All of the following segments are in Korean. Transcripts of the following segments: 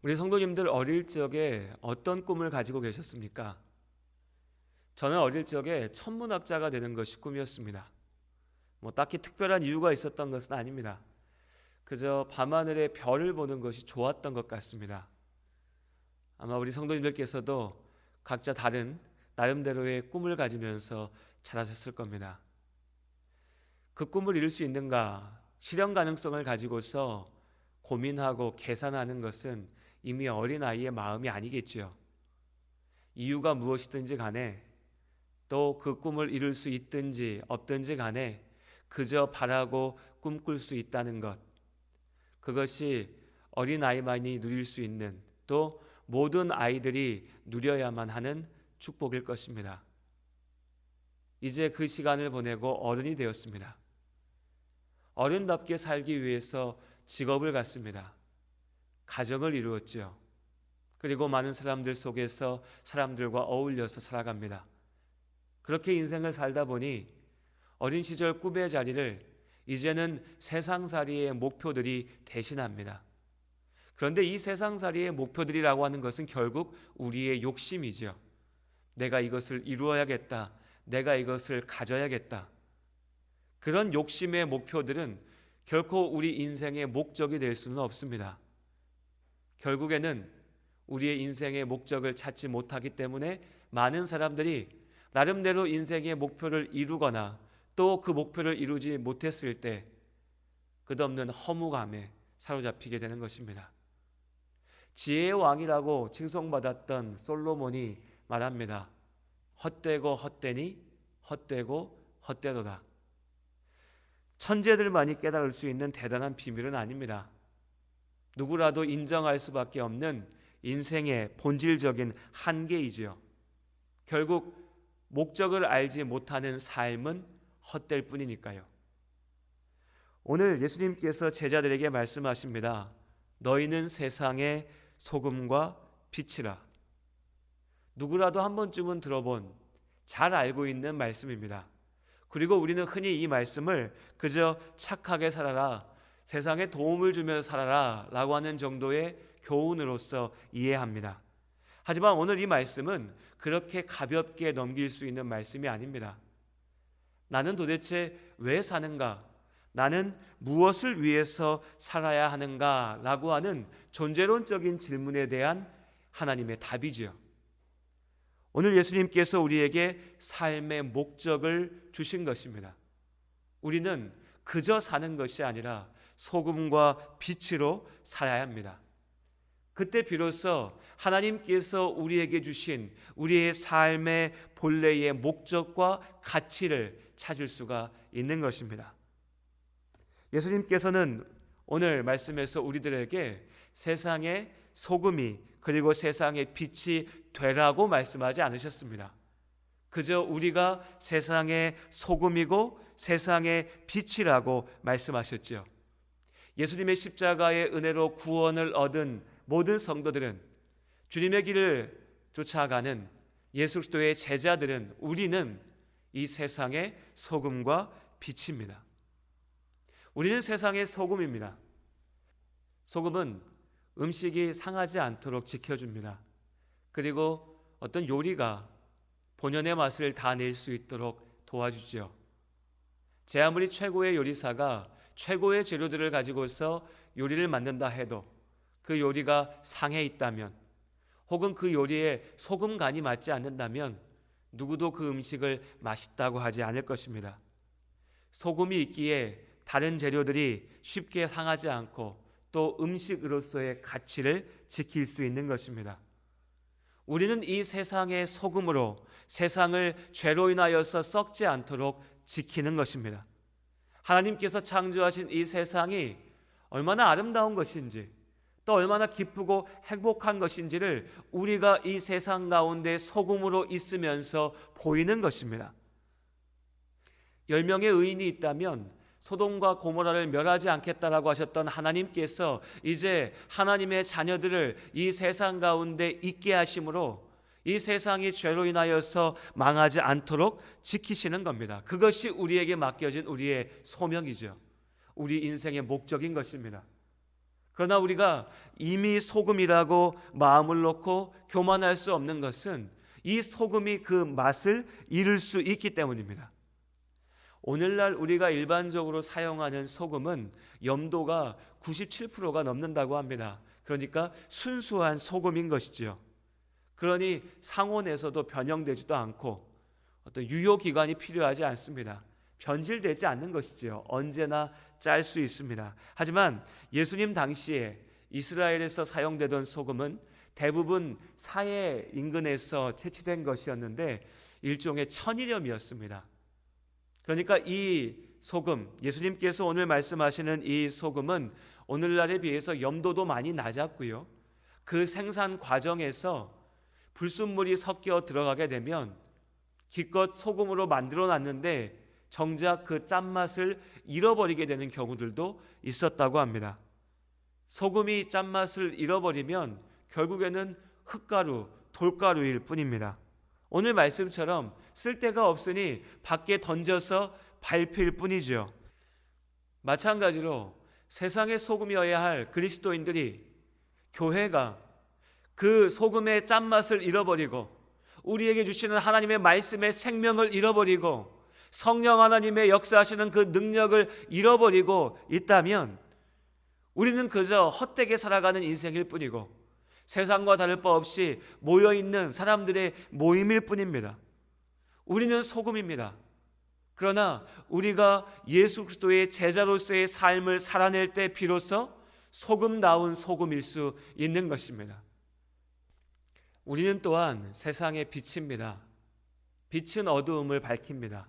우리 성도님들 어릴 적에 어떤 꿈을 가지고 계셨습니까? 저는 어릴 적에 천문학자가 되는 것이 꿈이었습니다. 딱히 특별한 이유가 있었던 것은 아닙니다. 그저 밤하늘의 별을 보는 것이 좋았던 것 같습니다. 아마 우리 성도님들께서도 각자 다른 나름대로의 꿈을 가지면서 자라셨을 겁니다. 그 꿈을 이룰 수 있는가, 실현 가능성을 가지고서 고민하고 계산하는 것은 이미 어린아이의 마음이 아니겠지요. 이유가 무엇이든지 간에 또 그 꿈을 이룰 수 있든지 없든지 간에 그저 바라고 꿈꿀 수 있다는 것, 그것이 어린아이만이 누릴 수 있는, 또 모든 아이들이 누려야만 하는 축복일 것입니다. 이제 그 시간을 보내고 어른이 되었습니다. 어른답게 살기 위해서 직업을 갖습니다. 가정을 이루었죠. 그리고 많은 사람들 속에서 사람들과 어울려서 살아갑니다. 그렇게 인생을 살다 보니 어린 시절 꿈의 자리를 이제는 세상살이의 목표들이 대신합니다. 그런데 이 세상살이의 목표들이라고 하는 것은 결국 우리의 욕심이죠. 내가 이것을 이루어야겠다. 내가 이것을 가져야겠다. 그런 욕심의 목표들은 결코 우리 인생의 목적이 될 수는 없습니다. 결국에는 우리의 인생의 목적을 찾지 못하기 때문에 많은 사람들이 나름대로 인생의 목표를 이루거나 또 그 목표를 이루지 못했을 때 끝없는 허무감에 사로잡히게 되는 것입니다. 지혜의 왕이라고 칭송받았던 솔로몬이 말합니다. 헛되고 헛되니 헛되고 헛되도다. 천재들만이 깨달을 수 있는 대단한 비밀은 아닙니다. 누구라도 인정할 수밖에 없는 인생의 본질적인 한계이지요. 결국 목적을 알지 못하는 삶은 헛될 뿐이니까요. 오늘 예수님께서 제자들에게 말씀하십니다. 너희는 세상의 소금과 빛이라. 누구라도 한 번쯤은 들어본, 잘 알고 있는 말씀입니다. 그리고 우리는 흔히 이 말씀을 그저 착하게 살아라, 세상에 도움을 주면서 살아라 라고 하는 정도의 교훈으로서 이해합니다. 하지만 오늘 이 말씀은 그렇게 가볍게 넘길 수 있는 말씀이 아닙니다. 나는 도대체 왜 사는가? 나는 무엇을 위해서 살아야 하는가? 라고 하는 존재론적인 질문에 대한 하나님의 답이지요. 오늘 예수님께서 우리에게 삶의 목적을 주신 것입니다. 우리는 그저 사는 것이 아니라 소금과 빛으로 살아야 합니다. 그때 비로소 하나님께서 우리에게 주신 우리의 삶의 본래의 목적과 가치를 찾을 수가 있는 것입니다. 예수님께서는 오늘 말씀에서 우리들에게 세상의 소금이 그리고 세상의 빛이 되라고 말씀하지 않으셨습니다. 그저 우리가 세상의 소금이고 세상의 빛이라고 말씀하셨죠. 예수님의 십자가의 은혜로 구원을 얻은 모든 성도들은, 주님의 길을 쫓아가는 예수 그리스도의 제자들은, 우리는 이 세상의 소금과 빛입니다. 우리는 세상의 소금입니다. 소금은 음식이 상하지 않도록 지켜줍니다. 그리고 어떤 요리가 본연의 맛을 다 낼 수 있도록 도와주죠. 제 아무리 최고의 요리사가 최고의 재료들을 가지고서 요리를 만든다 해도 그 요리가 상해 있다면, 혹은 그 요리에 소금 간이 맞지 않는다면 누구도 그 음식을 맛있다고 하지 않을 것입니다. 소금이 있기에 다른 재료들이 쉽게 상하지 않고 또 음식으로서의 가치를 지킬 수 있는 것입니다. 우리는 이 세상의 소금으로 세상을 죄로 인하여서 썩지 않도록 지키는 것입니다. 하나님께서 창조하신 이 세상이 얼마나 아름다운 것인지, 또 얼마나 기쁘고 행복한 것인지를 우리가 이 세상 가운데 소금으로 있으면서 보이는 것입니다. 10명의 의인이 있다면 소돔과 고모라를 멸하지 않겠다라고 하셨던 하나님께서 이제 하나님의 자녀들을 이 세상 가운데 있게 하심으로 이 세상이 죄로 인하여서 망하지 않도록 지키시는 겁니다. 그것이 우리에게 맡겨진 우리의 소명이죠. 우리 인생의 목적인 것입니다. 그러나 우리가 이미 소금이라고 마음을 놓고 교만할 수 없는 것은 이 소금이 그 맛을 잃을 수 있기 때문입니다. 오늘날 우리가 일반적으로 사용하는 소금은 염도가 97%가 넘는다고 합니다. 그러니까 순수한 소금인 것이죠. 그러니 상온에서도 변형되지도 않고 어떤 유효 기간이 필요하지 않습니다. 변질되지 않는 것이지요. 언제나 짤 수 있습니다. 하지만 예수님 당시에 이스라엘에서 사용되던 소금은 대부분 사해 인근에서 채취된 것이었는데 일종의 천일염이었습니다. 그러니까 이 소금, 예수님께서 오늘 말씀하시는 이 소금은 오늘날에 비해서 염도도 많이 낮았고요. 그 생산 과정에서 불순물이 섞여 들어가게 되면 기껏 소금으로 만들어 놨는데 정작 그 짠맛을 잃어버리게 되는 경우들도 있었다고 합니다. 소금이 짠맛을 잃어버리면 결국에는 흙가루, 돌가루일 뿐입니다. 오늘 말씀처럼 쓸데가 없으니 밖에 던져서 밟힐 뿐이죠. 마찬가지로 세상의 소금이어야 할 그리스도인들이, 교회가 그 소금의 짠맛을 잃어버리고 우리에게 주시는 하나님의 말씀의 생명을 잃어버리고 성령 하나님의 역사하시는 그 능력을 잃어버리고 있다면 우리는 그저 헛되게 살아가는 인생일 뿐이고 세상과 다를 바 없이 모여있는 사람들의 모임일 뿐입니다. 우리는 소금입니다. 그러나 우리가 예수 그리스도의 제자로서의 삶을 살아낼 때 비로소 소금다운 소금일 수 있는 것입니다. 우리는 또한 세상의 빛입니다. 빛은 어두움을 밝힙니다.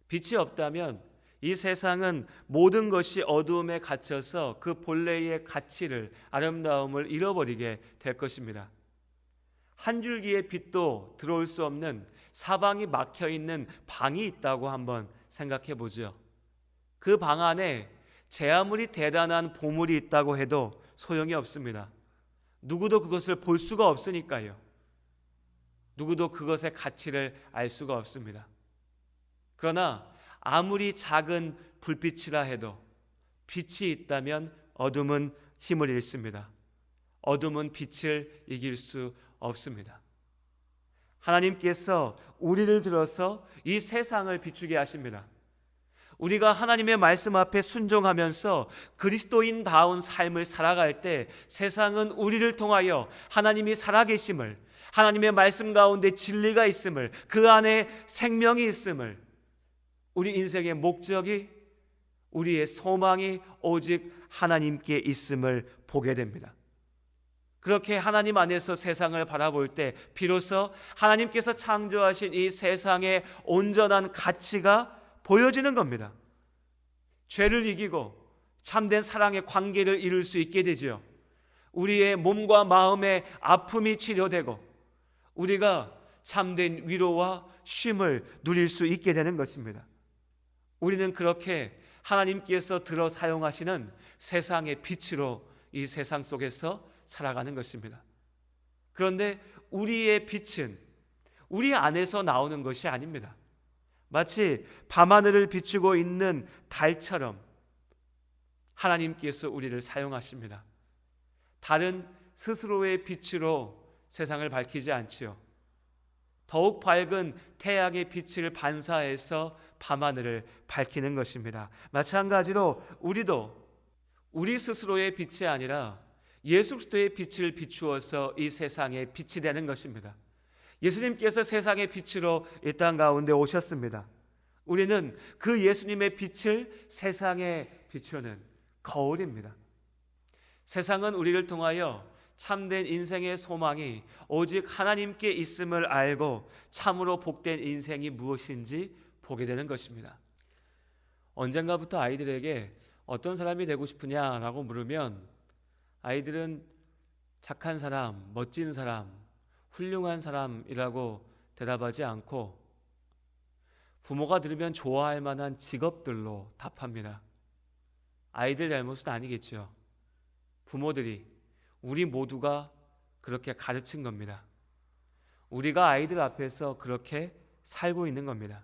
빛이 없다면 이 세상은 모든 것이 어두움에 갇혀서 그 본래의 가치를, 아름다움을 잃어버리게 될 것입니다. 한 줄기의 빛도 들어올 수 없는 사방이 막혀있는 방이 있다고 한번 생각해 보죠. 그 방 안에 제 아무리 대단한 보물이 있다고 해도 소용이 없습니다. 누구도 그것을 볼 수가 없으니까요. 누구도 그것의 가치를 알 수가 없습니다. 그러나 아무리 작은 불빛이라 해도 빛이 있다면 어둠은 힘을 잃습니다. 어둠은 빛을 이길 수 없습니다. 하나님께서 우리를 들어서 이 세상을 비추게 하십니다. 우리가 하나님의 말씀 앞에 순종하면서 그리스도인다운 삶을 살아갈 때 세상은 우리를 통하여 하나님이 살아계심을, 하나님의 말씀 가운데 진리가 있음을, 그 안에 생명이 있음을, 우리 인생의 목적이, 우리의 소망이 오직 하나님께 있음을 보게 됩니다. 그렇게 하나님 안에서 세상을 바라볼 때 비로소 하나님께서 창조하신 이 세상의 온전한 가치가 보여지는 겁니다. 죄를 이기고 참된 사랑의 관계를 이룰 수 있게 되죠. 우리의 몸과 마음의 아픔이 치료되고 우리가 참된 위로와 쉼을 누릴 수 있게 되는 것입니다. 우리는 그렇게 하나님께서 들어 사용하시는 세상의 빛으로 이 세상 속에서 살아가는 것입니다. 그런데 우리의 빛은 우리 안에서 나오는 것이 아닙니다. 마치 밤하늘을 비추고 있는 달처럼 하나님께서 우리를 사용하십니다. 달은 스스로의 빛으로 세상을 밝히지 않지요. 더욱 밝은 태양의 빛을 반사해서 밤하늘을 밝히는 것입니다. 마찬가지로 우리도 우리 스스로의 빛이 아니라 예수 그리스도의 빛을 비추어서 이 세상의 빛이 되는 것입니다. 예수님께서 세상의 빛으로 이 땅 가운데 오셨습니다. 우리는 그 예수님의 빛을 세상에 비추는 거울입니다. 세상은 우리를 통하여 참된 인생의 소망이 오직 하나님께 있음을 알고 참으로 복된 인생이 무엇인지 보게 되는 것입니다. 언젠가부터 아이들에게 어떤 사람이 되고 싶으냐라고 물으면 아이들은 착한 사람, 멋진 사람, 훌륭한 사람이라고 대답하지 않고 부모가 들으면 좋아할 만한 직업들로 답합니다. 아이들 잘못은 아니겠죠. 부모들이, 우리 모두가 그렇게 가르친 겁니다. 우리가 아이들 앞에서 그렇게 살고 있는 겁니다.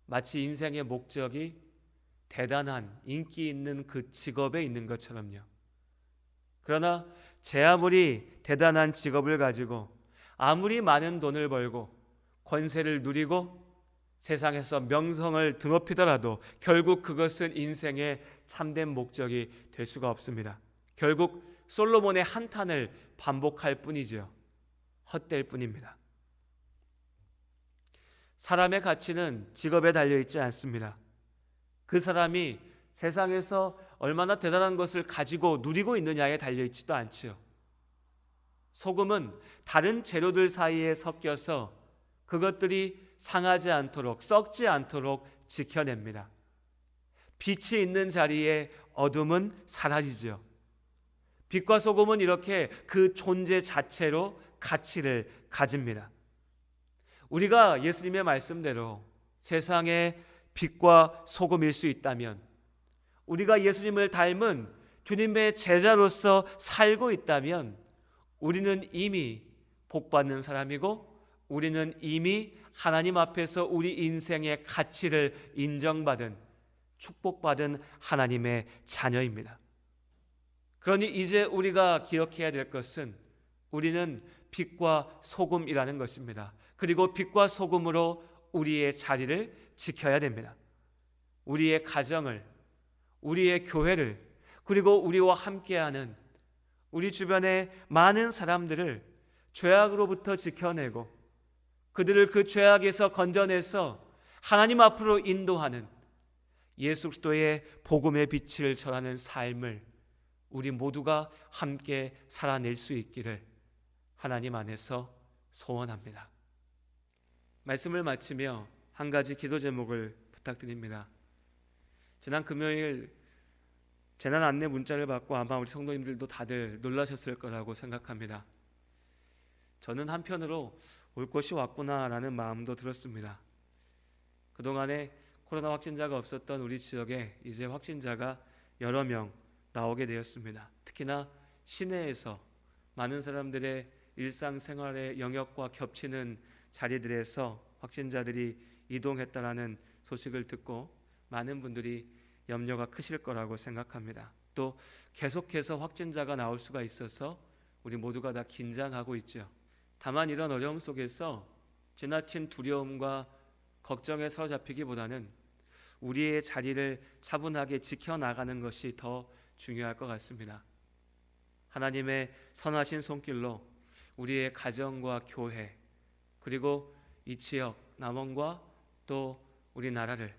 마치 인생의 목적이 대단한 인기 있는 그 직업에 있는 것처럼요. 그러나 제 아무리 대단한 직업을 가지고 아무리 많은 돈을 벌고 권세를 누리고 세상에서 명성을 드높이더라도 결국 그것은 인생의 참된 목적이 될 수가 없습니다. 결국 솔로몬의 한탄을 반복할 뿐이죠. 헛될 뿐입니다. 사람의 가치는 직업에 달려 있지 않습니다. 그 사람이 세상에서 얼마나 대단한 것을 가지고 누리고 있느냐에 달려 있지도 않지요. 소금은 다른 재료들 사이에 섞여서 그것들이 상하지 않도록, 썩지 않도록 지켜냅니다. 빛이 있는 자리에 어둠은 사라지죠. 빛과 소금은 이렇게 그 존재 자체로 가치를 가집니다. 우리가 예수님의 말씀대로 세상의 빛과 소금일 수 있다면, 우리가 예수님을 닮은 주님의 제자로서 살고 있다면 우리는 이미 복받는 사람이고, 우리는 이미 하나님 앞에서 우리 인생의 가치를 인정받은, 축복받은 하나님의 자녀입니다. 그러니 이제 우리가 기억해야 될 것은 우리는 빛과 소금이라는 것입니다. 그리고 빛과 소금으로 우리의 자리를 지켜야 됩니다. 우리의 가정을, 우리의 교회를, 그리고 우리와 함께하는 우리 주변의 많은 사람들을 죄악으로부터 지켜내고 그들을 그 죄악에서 건져내서 하나님 앞으로 인도하는 예수 그리스도의 복음의 빛을 전하는 삶을 우리 모두가 함께 살아낼 수 있기를 하나님 안에서 소원합니다. 말씀을 마치며 한 가지 기도 제목을 부탁드립니다. 지난 금요일 재난 안내 문자를 받고 아마 우리 성도님들도 다들 놀라셨을 거라고 생각합니다. 저는 한편으로 올 것이 왔구나라는 마음도 들었습니다. 그동안에 코로나 확진자가 없었던 우리 지역에 이제 확진자가 여러 명 나오게 되었습니다. 특히나 시내에서 많은 사람들의 일상생활의 영역과 겹치는 자리들에서 확진자들이 이동했다라는 소식을 듣고 많은 분들이 염려가 크실 거라고 생각합니다. 또 계속해서 확진자가 나올 수가 있어서 우리 모두가 다 긴장하고 있죠. 다만 이런 어려움 속에서 지나친 두려움과 걱정에 사로잡히기보다는 우리의 자리를 차분하게 지켜나가는 것이 더 중요할 것 같습니다. 하나님의 선하신 손길로 우리의 가정과 교회, 그리고 이 지역 남원과 또 우리나라를,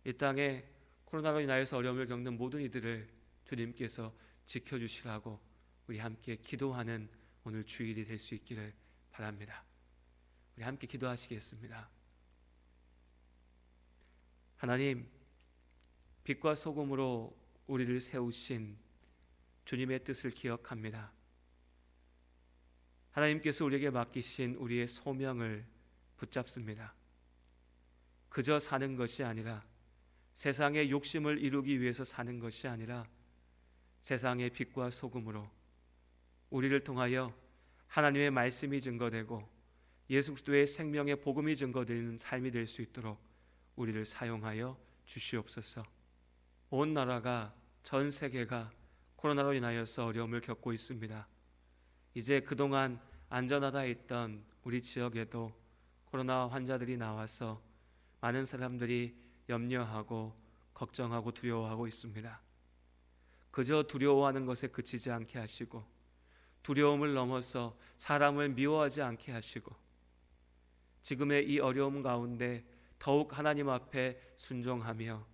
이 땅에 코로나로 인하여서 어려움을 겪는 모든 이들을 주님께서 지켜주시라고 우리 함께 기도하는 오늘 주일이 될 수 있기를 바랍니다. 우리 함께 기도하시겠습니다. 하나님, 빛과 소금으로 우리를 세우신 주님의 뜻을 기억합니다. 하나님께서 우리에게 맡기신 우리의 소명을 붙잡습니다. 그저 사는 것이 아니라, 세상의 욕심을 이루기 위해서 사는 것이 아니라 세상의 빛과 소금으로 우리를 통하여 하나님의 말씀이 증거되고 예수 그리스도의 생명의 복음이 증거되는 삶이 될 수 있도록 우리를 사용하여 주시옵소서. 온 나라가, 전 세계가 코로나로 인하여서 어려움을 겪고 있습니다. 이제 그동안 안전하다 했던 우리 지역에도 코로나 환자들이 나와서 많은 사람들이 염려하고 걱정하고 두려워하고 있습니다. 그저 두려워하는 것에 그치지 않게 하시고, 두려움을 넘어서 사람을 미워하지 않게 하시고, 지금의 이 어려움 가운데 더욱 하나님 앞에 순종하며,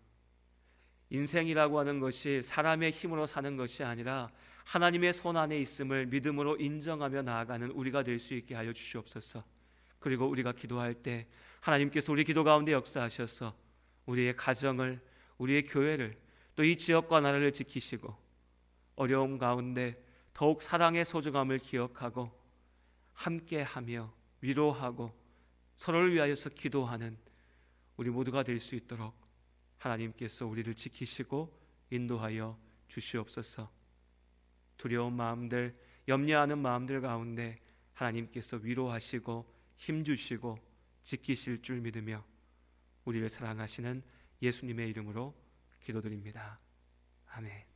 인생이라고 하는 것이 사람의 힘으로 사는 것이 아니라 하나님의 손 안에 있음을 믿음으로 인정하며 나아가는 우리가 될 수 있게 하여 주시옵소서. 그리고 우리가 기도할 때 하나님께서 우리 기도 가운데 역사하셔서 우리의 가정을, 우리의 교회를, 또 이 지역과 나라를 지키시고 어려움 가운데 더욱 사랑의 소중함을 기억하고 함께하며 위로하고 서로를 위하여서 기도하는 우리 모두가 될 수 있도록 하나님께서 우리를 지키시고 인도하여 주시옵소서. 두려운 마음들, 염려하는 마음들 가운데 하나님께서 위로하시고 힘주시고 지키실 줄 믿으며 우리를 사랑하시는 예수님의 이름으로 기도드립니다. 아멘.